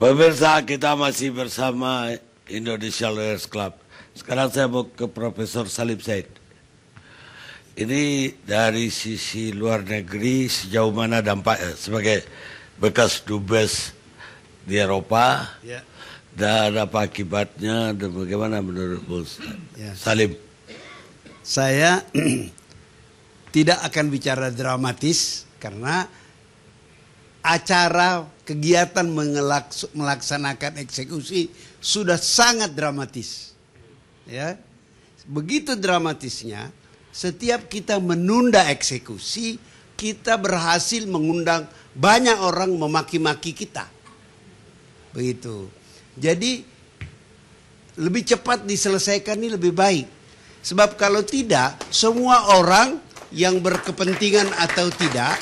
Pemirsa, kita masih bersama Indonesia Lawyers Club. Sekarang saya mau ke Profesor Salim Said. Ini dari sisi luar negeri sejauh mana dampaknya sebagai bekas dubes di Eropa, ya, dan apa akibatnya dan bagaimana menurut Bos Salim? Saya tidak akan bicara dramatis karena acara kegiatan melaksanakan eksekusi sudah sangat dramatis. Ya, begitu dramatisnya. Setiap kita menunda eksekusi, kita berhasil mengundang banyak orang memaki-maki kita. Begitu. Jadi lebih cepat diselesaikan ini lebih baik. Sebab kalau tidak, semua orang yang berkepentingan atau tidak,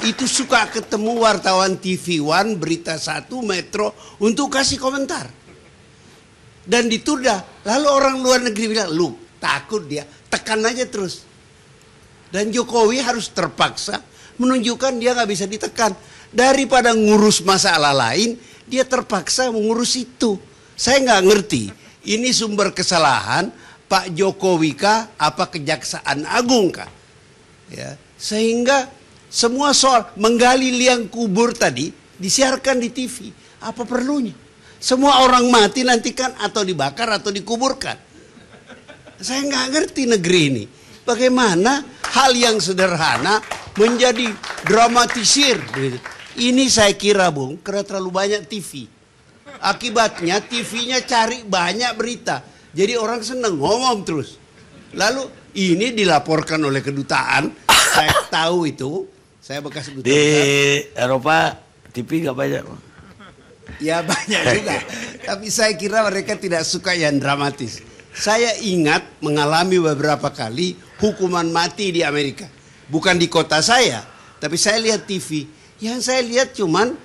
itu suka ketemu wartawan TV One, Berita 1, Metro untuk kasih komentar. Dan ditunda. Lalu orang luar negeri bilang, lu takut dia, tekan aja terus. Dan Jokowi harus terpaksa menunjukkan dia nggak bisa ditekan. Daripada ngurus masalah lain, dia terpaksa mengurus itu. Saya nggak ngerti, ini sumber kesalahan Pak Jokowi kah, apa Kejaksaan Agung kah? Ya, sehingga semua soal menggali liang kubur tadi disiarkan di TV. Apa perlunya? Semua orang mati nanti kan atau dibakar atau dikuburkan. Saya nggak ngerti negeri ini. Bagaimana hal yang sederhana menjadi dramatisir. Ini saya kira, Bung, karena terlalu banyak TV. Akibatnya TV-nya cari banyak berita. Jadi orang senang ngomong terus. Lalu ini dilaporkan oleh kedutaan. Saya tahu itu. Saya bekas duta di Eropa TV nggak banyak. Ya banyak juga. Tapi saya kira mereka tidak suka yang dramatis. Saya ingat mengalami beberapa kali hukuman mati di Amerika. Bukan di kota saya, tapi saya lihat TV. Yang saya lihat cuman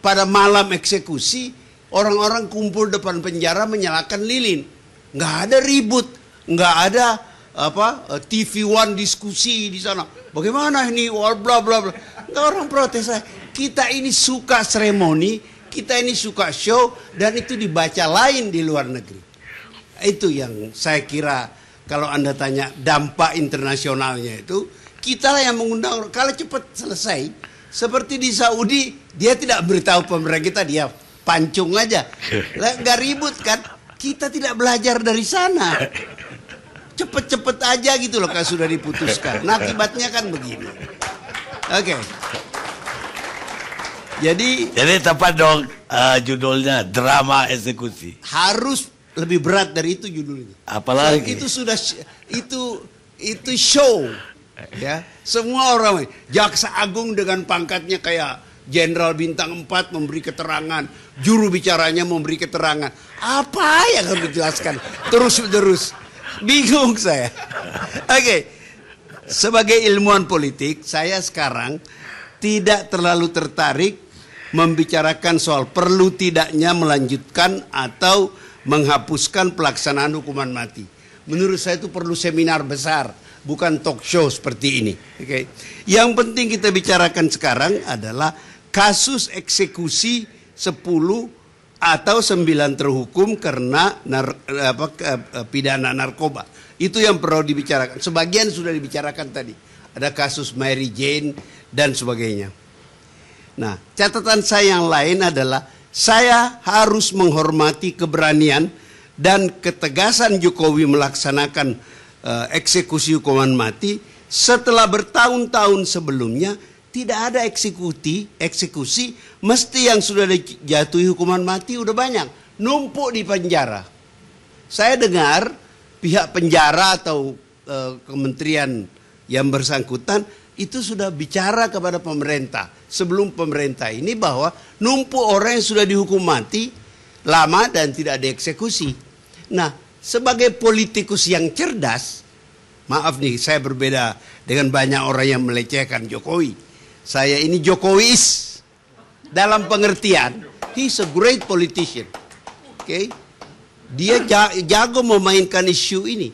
pada malam eksekusi, orang-orang kumpul depan penjara menyalakan lilin. Nggak ada ribut, nggak ada TV One diskusi di sana. Bagaimana ini? Bla bla bla. Nggak, orang protes saya. Kita ini suka seremoni, kita ini suka show, dan itu dibaca lain di luar negeri. Itu yang saya kira kalau Anda tanya dampak internasionalnya itu, kita lah yang mengundang. Kalau cepat selesai, seperti di Saudi, dia tidak beritahu pemerintah, dia pancung aja. Nggak ribut kan? Kita tidak belajar dari sana. Cepet-cepet aja gitu loh kalau sudah diputuskan. Nah akibatnya kan begini. Oke. Jadi tepat dong judulnya drama eksekusi. Harus lebih berat dari itu judulnya. Apalagi itu sudah itu show. Ya, semua orang jaksa agung dengan pangkatnya kayak jenderal bintang 4 memberi keterangan, juru bicaranya memberi keterangan. Apa yang harus dijelaskan terus-menerus? Bingung saya. Oke. Sebagai ilmuwan politik, saya sekarang tidak terlalu tertarik membicarakan soal perlu tidaknya melanjutkan atau menghapuskan pelaksanaan hukuman mati. Menurut saya itu perlu seminar besar, bukan talk show seperti ini. Oke. Yang penting kita bicarakan sekarang adalah kasus eksekusi 10 atau 9 terhukum karena pidana narkoba. Itu yang perlu dibicarakan. Sebagian sudah dibicarakan tadi. Ada kasus Mary Jane dan sebagainya. Nah, catatan saya yang lain adalah saya harus menghormati keberanian dan ketegasan Jokowi melaksanakan eksekusi hukuman mati setelah bertahun-tahun sebelumnya tidak ada eksekusi, mesti yang sudah dijatuhi hukuman mati udah banyak, numpuk di penjara. Saya dengar pihak penjara atau kementerian yang bersangkutan itu sudah bicara kepada pemerintah sebelum pemerintah ini bahwa numpuk orang yang sudah dihukum mati lama dan tidak dieksekusi. Nah, sebagai politikus yang cerdas, maaf nih saya berbeda dengan banyak orang yang melecehkan Jokowi. Saya ini Jokowiis dalam pengertian he's a great politician. Okay? Dia jago memainkan isu ini.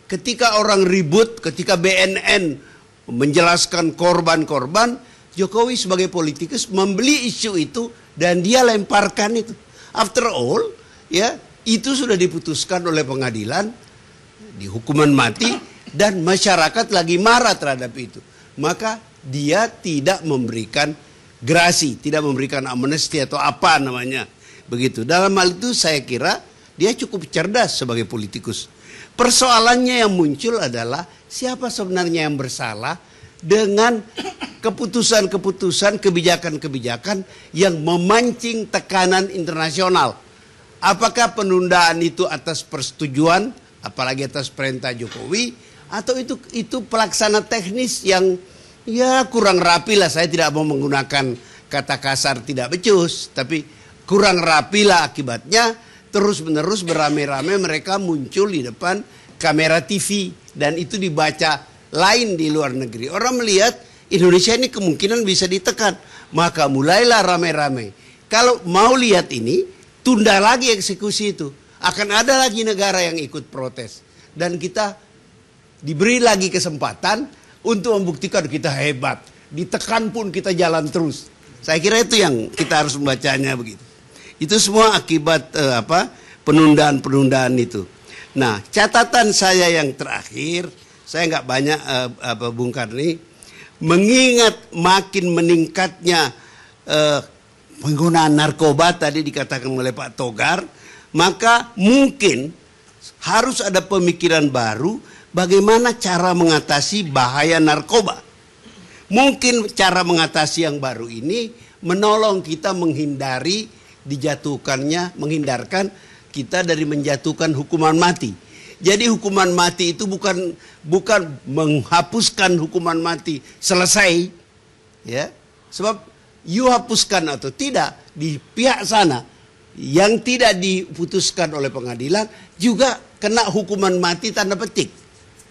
Ketika orang ribut, ketika BNN menjelaskan korban-korban, Jokowi sebagai politikus membeli isu itu dan dia lemparkan itu. After all, ya, itu sudah diputuskan oleh pengadilan di hukuman mati dan masyarakat lagi marah terhadap itu. Maka dia tidak memberikan grasi, tidak memberikan amnesti atau apa namanya. Begitu. Dalam hal itu saya kira dia cukup cerdas sebagai politikus. Persoalannya yang muncul adalah siapa sebenarnya yang bersalah dengan keputusan-keputusan, kebijakan-kebijakan yang memancing tekanan internasional. Apakah penundaan itu atas persetujuan, apalagi atas perintah Jokowi, atau itu pelaksana teknis yang ya kurang rapi lah. Saya tidak mau menggunakan kata kasar tidak becus, tapi kurang rapi lah akibatnya. Terus-menerus beramai-ramai mereka muncul di depan kamera TV dan itu dibaca lain di luar negeri. Orang melihat Indonesia ini kemungkinan bisa ditekan. Maka mulailah ramai-ramai. Kalau mau lihat ini, tunda lagi eksekusi itu. Akan ada lagi negara yang ikut protes. Dan kita diberi lagi kesempatan untuk membuktikan kita hebat. Ditekan pun kita jalan terus. Saya kira itu yang kita harus membacanya begitu. Itu semua akibat penundaan-penundaan itu. Nah, catatan saya yang terakhir, saya nggak banyak Bung Karni, mengingat makin meningkatnya penggunaan narkoba tadi dikatakan oleh Pak Togar, maka mungkin harus ada pemikiran baru bagaimana cara mengatasi bahaya narkoba. Mungkin cara mengatasi yang baru ini menolong kita menghindarkan kita dari menjatuhkan hukuman mati. Jadi hukuman mati itu bukan menghapuskan hukuman mati selesai, ya. Sebab you hapuskan atau tidak di pihak sana yang tidak diputuskan oleh pengadilan juga kena hukuman mati tanda petik.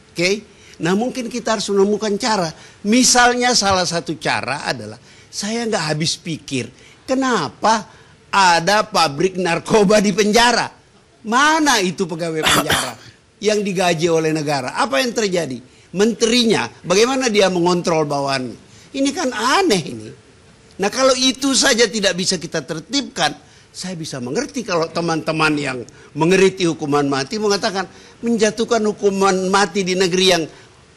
Oke? Nah, mungkin kita harus menemukan cara. Misalnya salah satu cara adalah saya nggak habis pikir kenapa ada pabrik narkoba di penjara. Mana itu pegawai penjara yang digaji oleh negara? Apa yang terjadi? Menterinya, bagaimana dia mengontrol bawahannya? Ini kan aneh ini. Nah, kalau itu saja tidak bisa kita tertibkan, saya bisa mengerti kalau teman-teman yang mengerti hukuman mati mengatakan menjatuhkan hukuman mati di negeri yang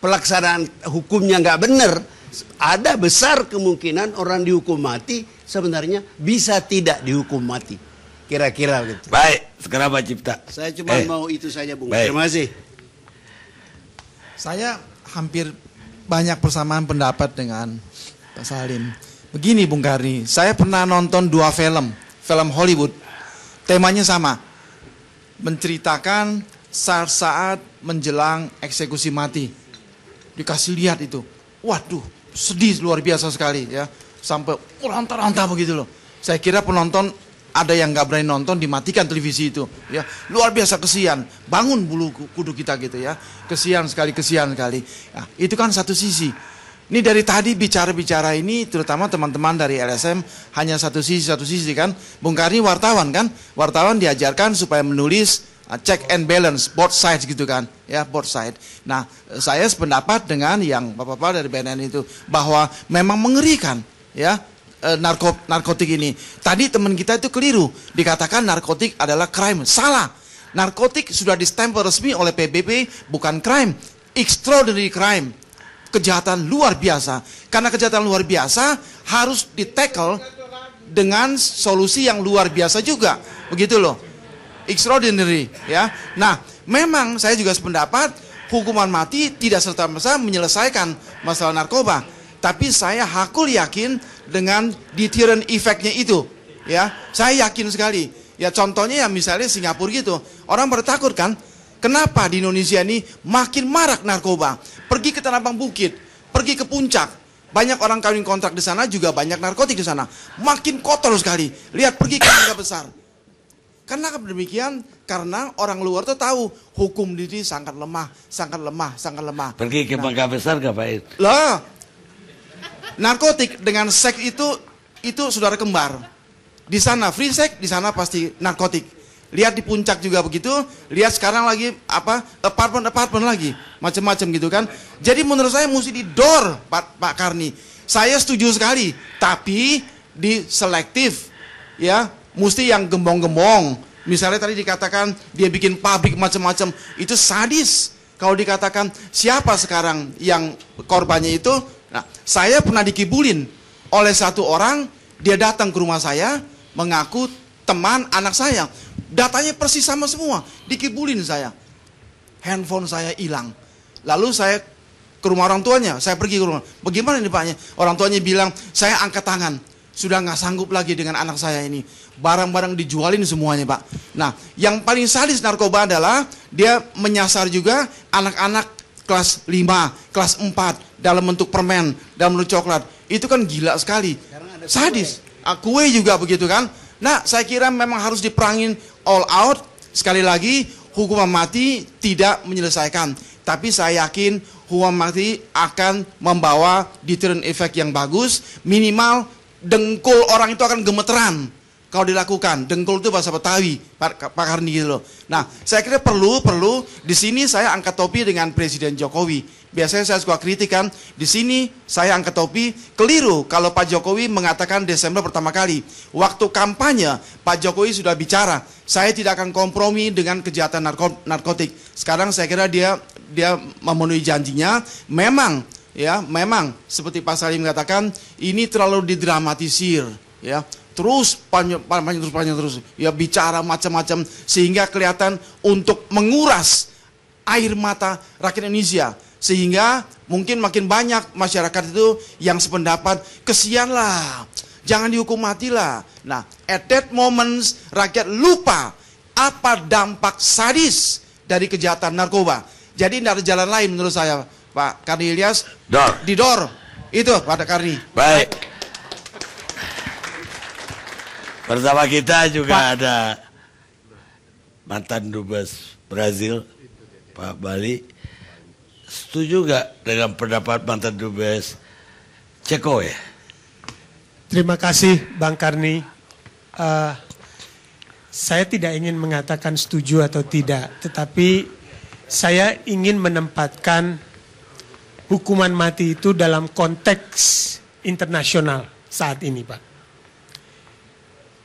pelaksanaan hukumnya nggak benar. Ada besar kemungkinan orang dihukum mati sebenarnya bisa tidak dihukum mati. Kira-kira gitu. Baik, sekarang Pak Cipta. Saya cuma mau itu saja, Bung. Baik. Terima kasih. Saya hampir banyak persamaan pendapat dengan Pak Salim. Begini Bung Karni, saya pernah nonton 2 film Hollywood. Temanya sama. Menceritakan saat menjelang eksekusi mati. Dikasih lihat itu. Waduh, sedih luar biasa sekali ya. Sampai rantah-rantah begitu loh. Saya kira penonton ada yang nggak berani nonton, dimatikan televisi itu ya. Luar biasa, kesian, bangun bulu kudu kita gitu ya. Kesian sekali. Nah, itu kan satu sisi. Ini dari tadi bicara-bicara ini, terutama teman-teman dari LSM, hanya satu sisi kan. Bung Karni wartawan kan, wartawan diajarkan supaya menulis check and balance, both sides gitu kan, ya, both side. Nah, saya sependapat dengan yang bapak-bapak dari BNN itu, bahwa memang mengerikan, ya, narkotik ini. Tadi teman kita itu keliru, dikatakan narkotik adalah crime. Salah. Narkotik sudah distempel resmi oleh PBB, bukan crime, extraordinary crime. Kejahatan luar biasa. Karena kejahatan luar biasa harus di-tackle dengan solusi yang luar biasa juga. Begitu loh. Extraordinary, ya. Nah, memang saya juga sependapat hukuman mati tidak serta-merta menyelesaikan masalah narkoba. Tapi saya hakul yakin dengan deterrent effect-nya itu, ya. Saya yakin sekali. Ya, contohnya ya misalnya Singapura gitu. Orang pada takut kan? Kenapa di Indonesia ini makin marak narkoba? Pergi ke Tanah Bukit, pergi ke Puncak. Banyak orang kawin kontrak di sana, juga banyak narkotik di sana. Makin kotor sekali. Lihat, pergi ke Mangga Besar. Karena demikian, karena orang luar tuh tahu hukum diri sangat lemah. Pergi ke Mangga Besar gak Pak? Lah, narkotik dengan seks itu saudara kembar. Di sana free sex, di sana pasti narkotik. Lihat di Puncak juga begitu. Lihat sekarang lagi apartemen lagi, macam-macam gitu kan. Jadi menurut saya mesti didor, Pak Karni. Saya setuju sekali, tapi di selektif ya, mesti yang gembong-gembong. Misalnya tadi dikatakan dia bikin pabrik macam-macam, itu sadis. Kalau dikatakan siapa sekarang yang korbannya itu, nah, saya pernah dikibulin oleh satu orang, dia datang ke rumah saya, mengaku teman anak saya. Datanya persis sama semua, dikibulin saya. Handphone saya hilang. Lalu saya ke rumah orang tuanya, saya pergi ke rumah. Bagaimana nih Paknya? Orang tuanya bilang, saya angkat tangan. Sudah nggak sanggup lagi dengan anak saya ini. Barang-barang dijualin semuanya Pak. Nah, yang paling sadis narkoba adalah dia menyasar juga anak-anak kelas 5, kelas 4 dalam bentuk permen, dalam bentuk coklat. Itu kan gila sekali. Sadis. Kue juga begitu kan. Nah, saya kira memang harus diperangin all out. Sekali lagi, hukuman mati tidak menyelesaikan. Tapi saya yakin hukuman mati akan membawa deterrent effect yang bagus. Minimal dengkul orang itu akan gemeteran kalau dilakukan. Dengkul itu bahasa Betawi, Pak Karni gitu loh. Nah, saya kira perlu di sini saya angkat topi dengan Presiden Jokowi. Biasanya saya suka kritik kan, di sini saya angkat topi, keliru kalau Pak Jokowi mengatakan Desember pertama kali. Waktu kampanye Pak Jokowi sudah bicara, saya tidak akan kompromi dengan kejahatan narkotik. Sekarang saya kira dia memenuhi janjinya. Memang seperti Pak Salim mengatakan ini terlalu didramatisir, ya. Terus panjang terus, ya bicara macam-macam sehingga kelihatan untuk menguras air mata rakyat Indonesia, sehingga mungkin makin banyak masyarakat itu yang sependapat, kesianlah, jangan dihukum mati lah. Nah, at that moment rakyat lupa apa dampak sadis dari kejahatan narkoba. Jadi tidak ada jalan lain menurut saya, Pak Karni Ilyas, didor. Itu Pak Karni. Baik. Bersama kita juga ada mantan dubes Brazil, Pak Bali. Setuju nggak dengan pendapat mantan dubes Ceko ya? Terima kasih Bang Karni. Saya tidak ingin mengatakan setuju atau tidak, tetapi saya ingin menempatkan hukuman mati itu dalam konteks internasional saat ini, Pak.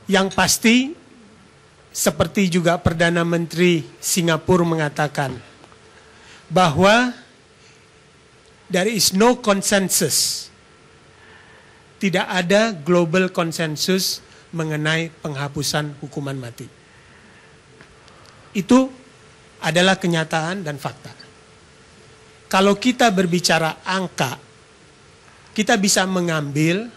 Yang pasti, seperti juga Perdana Menteri Singapura mengatakan, bahwa there is no consensus, tidak ada global consensus mengenai penghapusan hukuman mati. Itu adalah kenyataan dan fakta. Kalau kita berbicara angka, kita bisa mengambil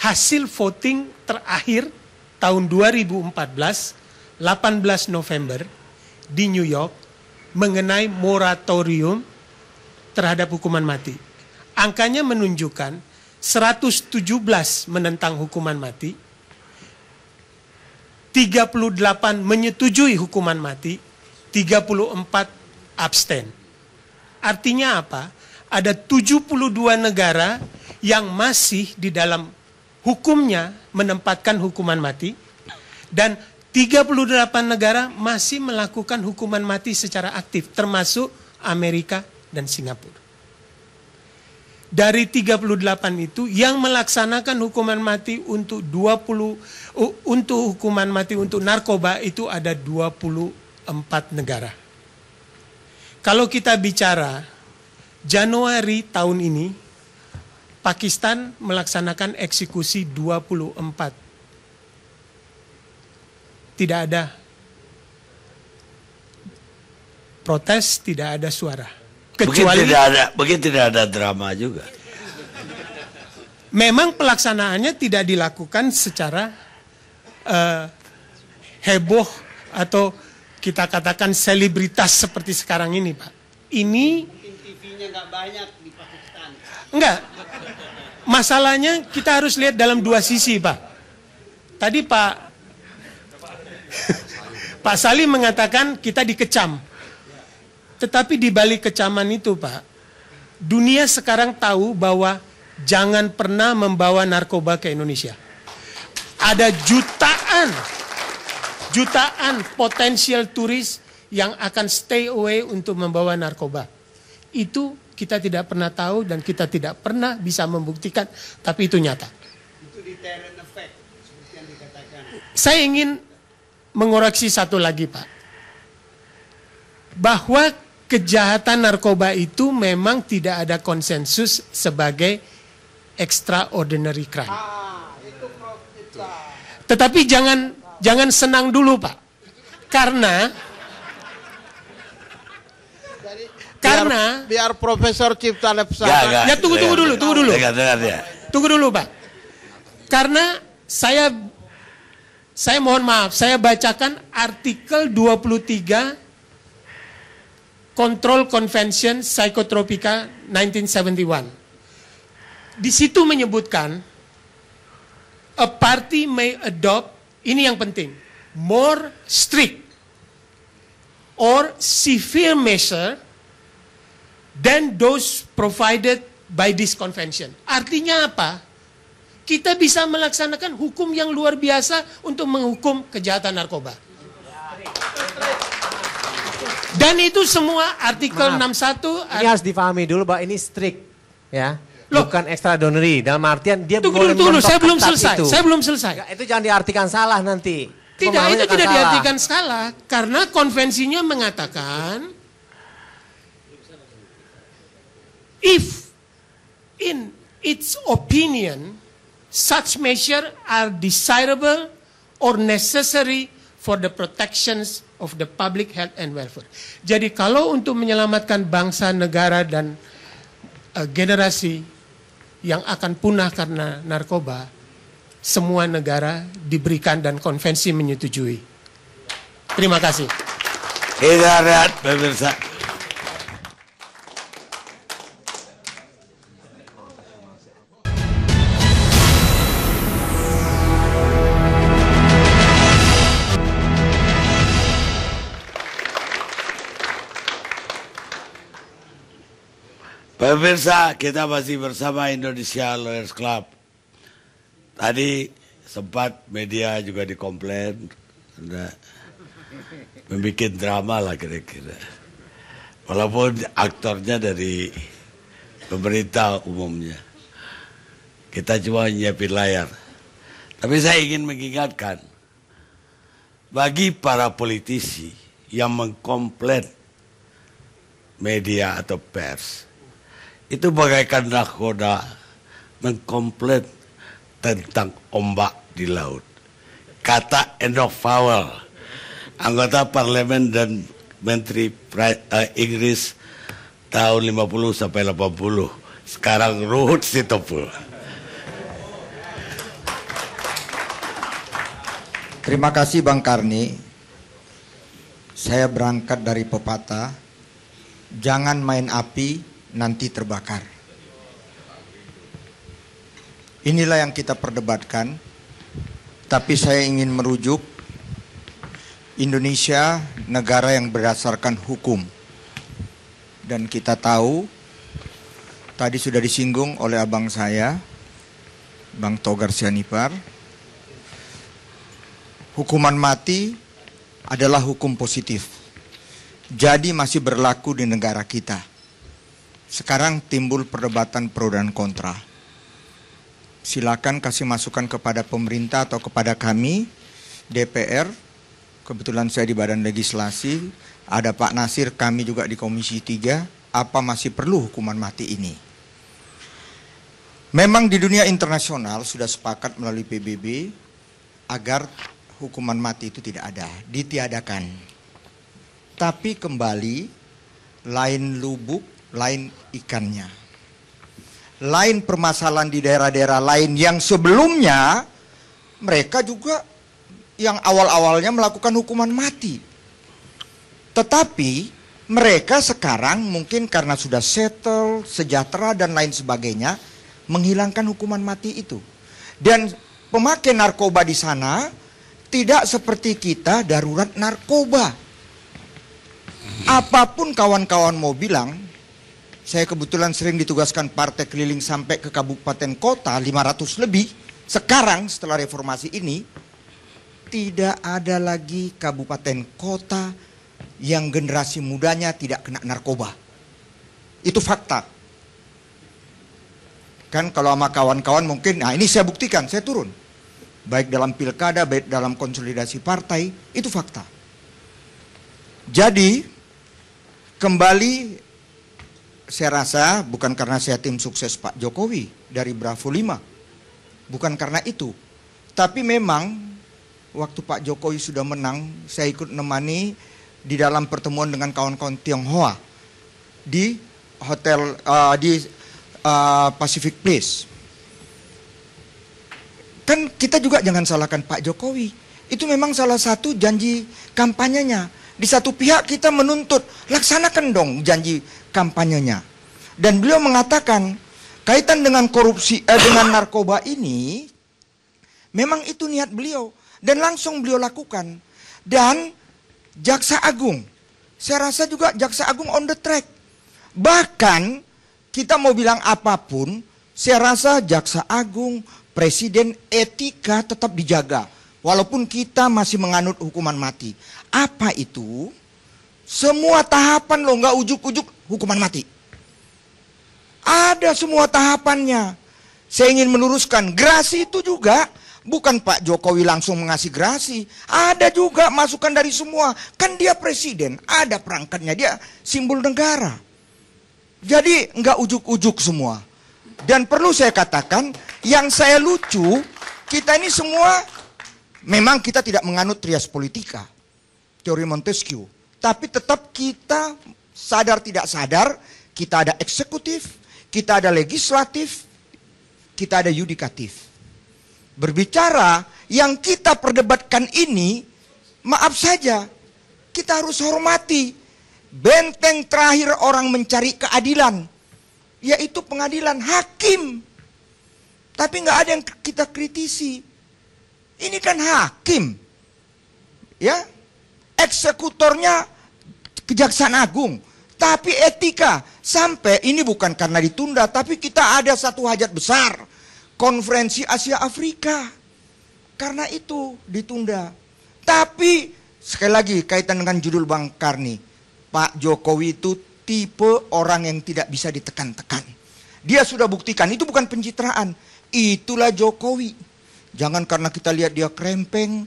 hasil voting terakhir tahun 2014, 18 November di New York mengenai moratorium terhadap hukuman mati. Angkanya menunjukkan 117 menentang hukuman mati, 38 menyetujui hukuman mati, 34 abstain. Artinya apa? Ada 72 negara yang masih di dalam hukumnya menempatkan hukuman mati, dan 38 negara masih melakukan hukuman mati secara aktif, termasuk Amerika dan Singapura. Dari 38 itu yang melaksanakan hukuman mati untuk hukuman mati untuk narkoba itu ada 24 negara. Kalau kita bicara Januari tahun ini, Pakistan melaksanakan eksekusi 24. Tidak ada protes, tidak ada suara. Kecuali Mungkin tidak ada drama juga. Memang pelaksanaannya tidak dilakukan secara heboh atau kita katakan selebritas seperti sekarang ini, Pak. Ini TV-nya nggak banyak di Pakistan. Enggak. Masalahnya kita harus lihat dalam dua sisi, Pak. Tadi Pak Salim mengatakan kita dikecam. Tetapi di balik kecaman itu, Pak, dunia sekarang tahu bahwa jangan pernah membawa narkoba ke Indonesia. Ada jutaan potensial turis yang akan stay away untuk membawa narkoba. Itu kita tidak pernah tahu dan kita tidak pernah bisa membuktikan, tapi itu nyata. Itu deterrent effect, seperti yang dikatakan. Saya ingin mengoreksi satu lagi, Pak. Bahwa kejahatan narkoba itu memang tidak ada konsensus sebagai extraordinary crime. Tetapi jangan senang dulu, Pak. Karena biar Profesor Cipta Lepsa. Ya tunggu dulu. Dengar ya. Tunggu dulu, Pak. Karena saya mohon maaf, saya bacakan artikel 23 Control Convention Psychotropica 1971. Di situ menyebutkan a party may adopt, ini yang penting, more strict or severe measure than those provided by this convention. Artinya apa? Kita bisa melaksanakan hukum yang luar biasa untuk menghukum kejahatan narkoba. Dan itu semua artikel 61. Ini harus difahami dulu bahwa ini strict, ya. Loh, bukan extraordinary. Dalam artian dia tunggu, saya belum selesai. Enggak, itu jangan diartikan salah nanti. Tidak, itu tidak diartikan salah. Karena konvensinya mengatakan, if in its opinion, such measures are desirable or necessary for the protections of the public health and welfare. Jadi kalau untuk menyelamatkan bangsa, negara, dan generasi yang akan punah karena narkoba, semua negara diberikan dan konvensi menyetujui. Terima kasih. Kita lihat pemirsa. Pemirsa, kita masih bersama Indonesia Lawyers Club. Tadi sempat media juga dikomplain, membuat drama lah kira-kira. Walaupun aktornya dari pemerintah umumnya. Kita cuma nyiapin layar. Tapi saya ingin mengingatkan, bagi para politisi yang mengkomplain media atau pers, itu bagaikan nakoda mengkomplain tentang ombak di laut. Kata Enoch Powell, anggota parlemen dan menteri Inggris tahun 50 sampai 80. Sekarang Ruhut Sitompul. Terima kasih Bang Karni. Saya berangkat dari pepatah, jangan main api, nanti terbakar. Inilah yang kita perdebatkan. Tapi saya ingin merujuk, Indonesia negara yang berdasarkan hukum. Dan kita tahu, tadi sudah disinggung oleh abang saya, Bang Togar Sianipar, hukuman mati adalah hukum positif. Jadi masih berlaku di negara kita. Sekarang timbul perdebatan pro dan kontra. Silakan kasih masukan kepada pemerintah atau kepada kami, DPR. Kebetulan saya di Badan Legislasi, ada Pak Nasir, kami juga di Komisi 3. Apa masih perlu hukuman mati ini? Memang di dunia internasional sudah sepakat melalui PBB agar hukuman mati itu tidak ada, ditiadakan. Tapi kembali, lain lubuk, lain ikannya. Lain permasalahan di daerah-daerah lain yang sebelumnya mereka juga yang awal-awalnya melakukan hukuman mati. Tetapi mereka sekarang mungkin karena sudah settle, sejahtera dan lain sebagainya, menghilangkan hukuman mati itu. Dan pemakai narkoba di sana tidak seperti kita darurat narkoba. Apapun kawan-kawan mau bilang, saya kebetulan sering ditugaskan partai keliling sampai ke kabupaten kota 500 lebih. Sekarang setelah reformasi ini tidak ada lagi kabupaten kota yang generasi mudanya tidak kena narkoba. Itu fakta. Kan kalau sama kawan-kawan mungkin, nah ini saya buktikan, saya turun. baik dalam pilkada, baik dalam konsolidasi partai, itu fakta. Jadi, kembali saya rasa bukan karena saya tim sukses Pak Jokowi dari Bravo 5. Bukan karena itu. Tapi memang waktu Pak Jokowi sudah menang, saya ikut menemani di dalam pertemuan dengan kawan-kawan Tionghoa di hotel Pacific Place. Kan kita juga jangan salahkan Pak Jokowi. Itu memang salah satu janji kampanyenya. Di satu pihak kita menuntut, laksanakan dong janji kampanyenya. Dan beliau mengatakan, kaitan dengan korupsi, dengan narkoba ini, memang itu niat beliau. Dan langsung beliau lakukan. Dan Jaksa Agung, saya rasa juga Jaksa Agung on the track. Bahkan kita mau bilang apapun, saya rasa Jaksa Agung, Presiden, etika tetap dijaga. Walaupun kita masih menganut hukuman mati. Apa itu? Semua tahapan loh, nggak ujuk-ujuk hukuman mati. Ada semua tahapannya. Saya ingin meluruskan, gerasi itu juga bukan Pak Jokowi langsung mengasih gerasi. Ada juga masukan dari semua. Kan dia presiden, ada perangkatnya, dia simbol negara. Jadi nggak ujuk-ujuk semua. Dan perlu saya katakan, yang saya lucu, kita ini semua, memang kita tidak menganut trias politika, teori Montesquieu. Tapi tetap kita sadar tidak sadar, kita ada eksekutif, kita ada legislatif, kita ada yudikatif. Berbicara yang kita perdebatkan ini, maaf saja, kita harus hormati. Benteng terakhir orang mencari keadilan, yaitu pengadilan, hakim. Tapi nggak ada yang kita kritisi. Ini kan hakim, ya, eksekutornya Kejaksaan Agung. Tapi etika, sampai ini bukan karena ditunda, tapi kita ada satu hajat besar, konferensi Asia Afrika. Karena itu ditunda. Tapi sekali lagi kaitan dengan judul Bang Karni, Pak Jokowi itu tipe orang yang tidak bisa ditekan-tekan. Dia sudah buktikan, itu bukan pencitraan. Itulah Jokowi. Jangan karena kita lihat dia krempeng,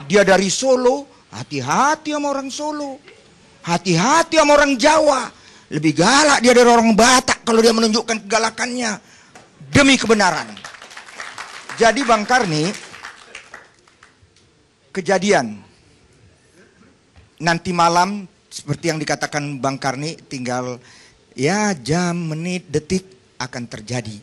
dia dari Solo, hati-hati sama orang Solo. Hati-hati sama orang Jawa. Lebih galak dia dari orang Batak kalau dia menunjukkan kegalakannya. Demi kebenaran. Jadi Bang Karni, kejadian nanti malam seperti yang dikatakan Bang Karni, tinggal ya jam, menit, detik akan terjadi.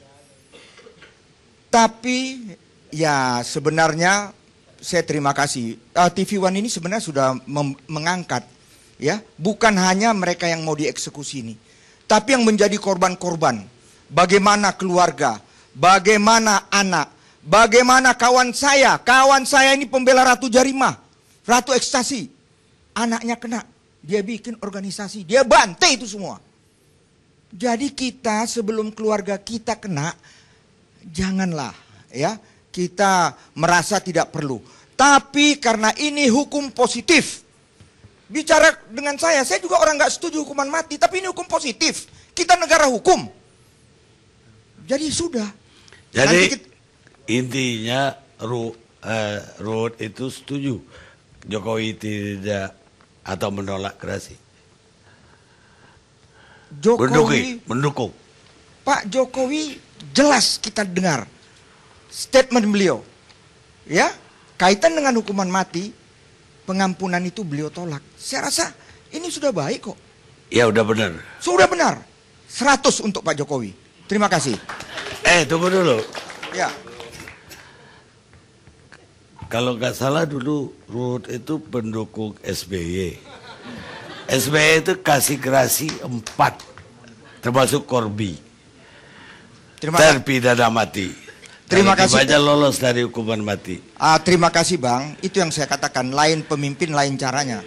Tapi ya sebenarnya saya terima kasih. TV One ini sebenarnya sudah mengangkat, ya, bukan hanya mereka yang mau dieksekusi ini, tapi yang menjadi korban-korban. Bagaimana keluarga, bagaimana anak, bagaimana kawan saya ini pembela Ratu Jarimah, Ratu Ekstasi, anaknya kena. Dia bikin organisasi, dia bantai itu semua. Jadi kita sebelum keluarga kita kena, janganlah ya kita merasa tidak perlu. Tapi karena ini hukum positif. Bicara dengan saya juga orang nggak setuju hukuman mati, tapi ini hukum positif. Kita negara hukum. Jadi sudah. Jadi intinya Ruhut itu setuju Jokowi tidak atau menolak gerasi. Jokowi mendukung. Pak Jokowi jelas kita dengar statement beliau, ya, kaitan dengan hukuman mati, pengampunan itu beliau tolak. Saya rasa ini sudah baik kok. Ya udah benar. Sudah benar. 100 untuk Pak Jokowi. Terima kasih. Tunggu dulu. Ya. Kalau nggak salah dulu Ruhut itu pendukung SBY. SBY itu kasih gerasi 4, termasuk Korbi. Terpidana mati. Terima kasih. Banyak lolos dari hukuman mati. Terima kasih Bang. Itu yang saya katakan, lain pemimpin lain caranya.